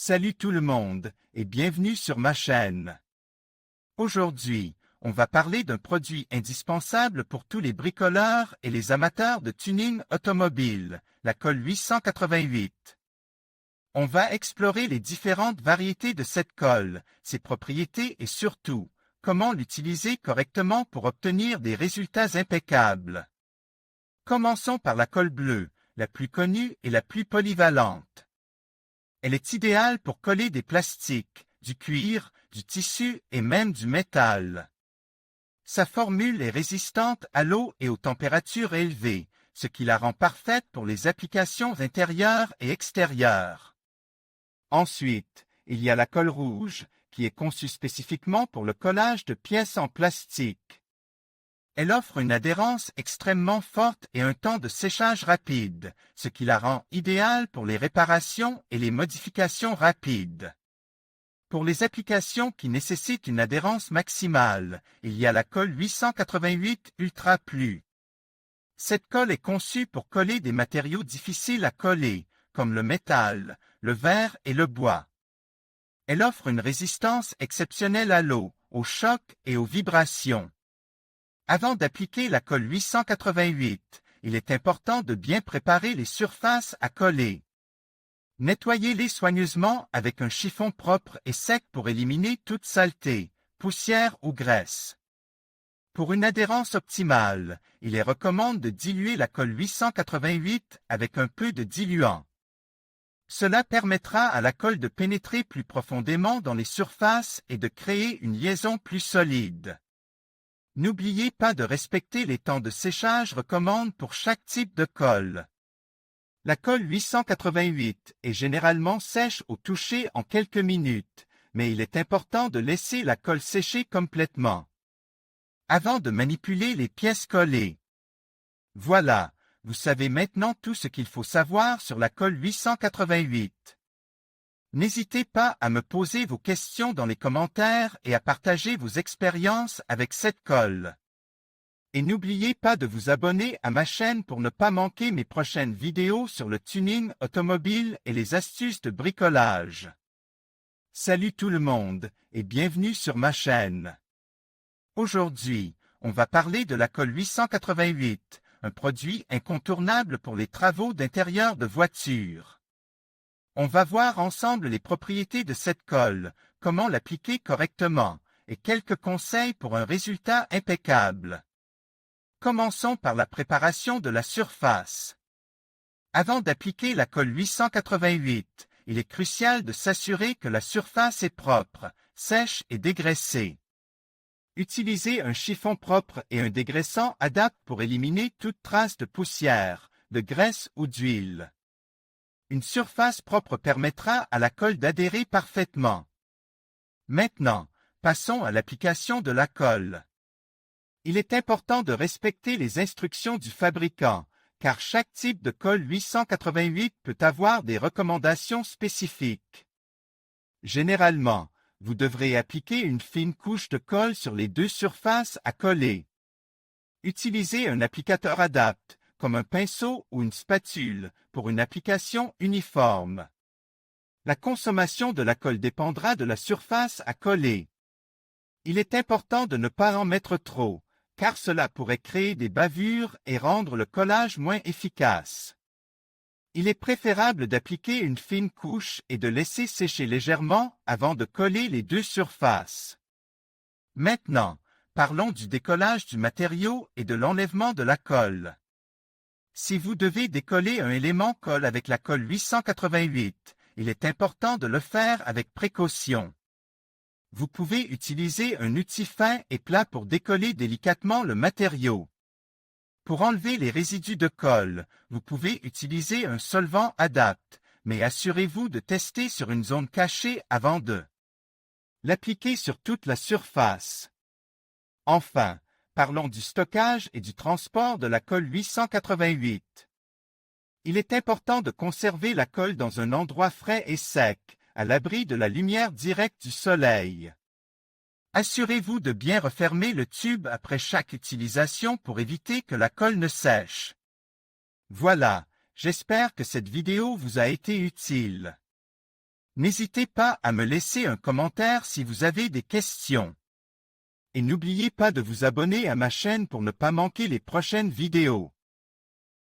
Salut tout le monde et bienvenue sur ma chaîne. Aujourd'hui, on va parler d'un produit indispensable pour tous les bricoleurs et les amateurs de tuning automobile, la colle 888. On va explorer les différentes variétés de cette colle, ses propriétés et surtout, comment l'utiliser correctement pour obtenir des résultats impeccables. Commençons par la colle bleue, la plus connue et la plus polyvalente. Elle est idéale pour coller des plastiques, du cuir, du tissu et même du métal. Sa formule est résistante à l'eau et aux températures élevées, ce qui la rend parfaite pour les applications intérieures et extérieures. Ensuite, il y a la colle rouge, qui est conçue spécifiquement pour le collage de pièces en plastique. Elle offre une adhérence extrêmement forte et un temps de séchage rapide, ce qui la rend idéale pour les réparations et les modifications rapides. Pour les applications qui nécessitent une adhérence maximale, il y a la colle 888 Ultra Plus. Cette colle est conçue pour coller des matériaux difficiles à coller, comme le métal, le verre et le bois. Elle offre une résistance exceptionnelle à l'eau, aux chocs et aux vibrations. Avant d'appliquer la colle 888, il est important de bien préparer les surfaces à coller. Nettoyez-les soigneusement avec un chiffon propre et sec pour éliminer toute saleté, poussière ou graisse. Pour une adhérence optimale, il est recommandé de diluer la colle 888 avec un peu de diluant. Cela permettra à la colle de pénétrer plus profondément dans les surfaces et de créer une liaison plus solide. N'oubliez pas de respecter les temps de séchage recommandés pour chaque type de colle. La colle 888 est généralement sèche au toucher en quelques minutes, mais il est important de laisser la colle sécher complètement avant de manipuler les pièces collées. Voilà, vous savez maintenant tout ce qu'il faut savoir sur la colle 888. N'hésitez pas à me poser vos questions dans les commentaires et à partager vos expériences avec cette colle. Et n'oubliez pas de vous abonner à ma chaîne pour ne pas manquer mes prochaines vidéos sur le tuning automobile et les astuces de bricolage. Salut tout le monde et bienvenue sur ma chaîne. Aujourd'hui, on va parler de la colle 888, un produit incontournable pour les travaux d'intérieur de voitures. On va voir ensemble les propriétés de cette colle, comment l'appliquer correctement, et quelques conseils pour un résultat impeccable. Commençons par la préparation de la surface. Avant d'appliquer la colle 888, il est crucial de s'assurer que la surface est propre, sèche et dégraissée. Utilisez un chiffon propre et un dégraissant adapté pour éliminer toute trace de poussière, de graisse ou d'huile. Une surface propre permettra à la colle d'adhérer parfaitement. Maintenant, passons à l'application de la colle. Il est important de respecter les instructions du fabricant, car chaque type de colle 888 peut avoir des recommandations spécifiques. Généralement, vous devrez appliquer une fine couche de colle sur les deux surfaces à coller. Utilisez un applicateur adapté, comme un pinceau ou une spatule, pour une application uniforme. La consommation de la colle dépendra de la surface à coller. Il est important de ne pas en mettre trop, car cela pourrait créer des bavures et rendre le collage moins efficace. Il est préférable d'appliquer une fine couche et de laisser sécher légèrement avant de coller les deux surfaces. Maintenant, parlons du décollage du matériau et de l'enlèvement de la colle. Si vous devez décoller un élément colle avec la colle 888, il est important de le faire avec précaution. Vous pouvez utiliser un outil fin et plat pour décoller délicatement le matériau. Pour enlever les résidus de colle, vous pouvez utiliser un solvant adapté, mais assurez-vous de tester sur une zone cachée avant de l'appliquer sur toute la surface. Enfin, parlons du stockage et du transport de la colle 888. Il est important de conserver la colle dans un endroit frais et sec, à l'abri de la lumière directe du soleil. Assurez-vous de bien refermer le tube après chaque utilisation pour éviter que la colle ne sèche. Voilà, j'espère que cette vidéo vous a été utile. N'hésitez pas à me laisser un commentaire si vous avez des questions. Et n'oubliez pas de vous abonner à ma chaîne pour ne pas manquer les prochaines vidéos.